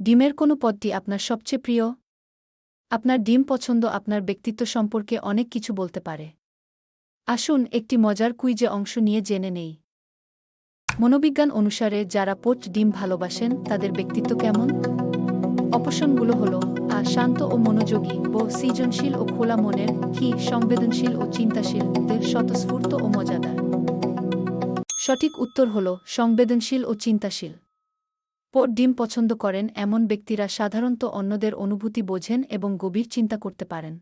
ডিমের কোনো পদটি আপনার সবচেয়ে প্রিয়? আপনার ডিম পছন্দ আপনার ব্যক্তিত্ব সম্পর্কে অনেক কিছু বলতে পারে। আসুন একটি মজার কুইজে অংশ নিয়ে জেনে নেই। মনোবিজ্ঞান অনুসারে যারা পোচড ডিম ভালোবাসেন তাদের ব্যক্তিত্ব কেমন? অপশনগুলো হল: আ শান্ত ও মনোযোগী, ব সৃজনশীল ও খোলা মনের, কি সংবেদনশীল ও চিন্তাশীল, দে স্বতঃস্ফূর্ত ও মজাদার। সঠিক উত্তর হল সংবেদনশীল ও চিন্তাশীল। পোচড ডিম পছন্দ করেন এমন ব্যক্তিরা সাধারণত অন্যদের অনুভূতি বোঝেন এবং গভীর চিন্তা করতে পারেন।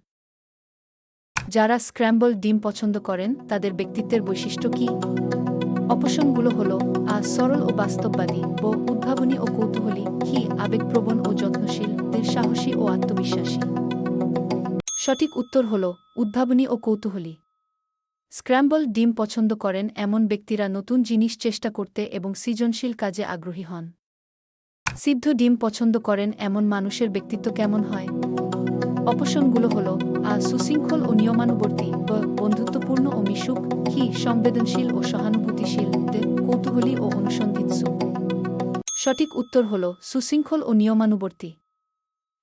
যারা স্ক্র্যাম্বল ডিম পছন্দ করেন তাদের ব্যক্তিত্বের বৈশিষ্ট্য কী? অপশনগুলো হল: আ সরল ও বাস্তববাদী, ব উদ্ভাবনী ও কৌতূহলী, কি আবেগপ্রবণ ও যত্নশীল, দে সাহসী ও আত্মবিশ্বাসী। সঠিক উত্তর হল উদ্ভাবনী ও কৌতূহলী। স্ক্র্যাম্বল ডিম পছন্দ করেন এমন ব্যক্তিরা নতুন জিনিস চেষ্টা করতে এবং সৃজনশীল কাজে আগ্রহী হন। সিদ্ধ ডিম পছন্দ করেন এমন মানুষের ব্যক্তিত্ব কেমন হয়? অপশনগুলো হল: আ সুশৃঙ্খল ও নিয়মানুবর্তী, ব বন্ধুত্বপূর্ণ ও মিশুক, কি সংবেদনশীল ও সহানুভূতিশীল, দে কৌতূহলী ও অনুসন্ধিৎসু। সঠিক উত্তর হল সুশৃঙ্খল ও নিয়মানুবর্তী।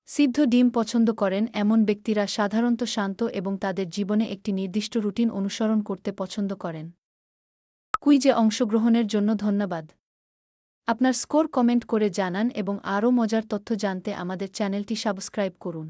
সিদ্ধ ডিম পছন্দ করেন এমন ব্যক্তিরা সাধারণত শান্ত এবং তাদের জীবনে একটি নির্দিষ্ট রুটিন অনুসরণ করতে পছন্দ করেন। কুইজে অংশগ্রহণের জন্য ধন্যবাদ। আপনার স্কোর কমেন্ট করে জানান এবং আরও মজার তথ্য জানতে আমাদের চ্যানেলটি সাবস্ক্রাইব করুন।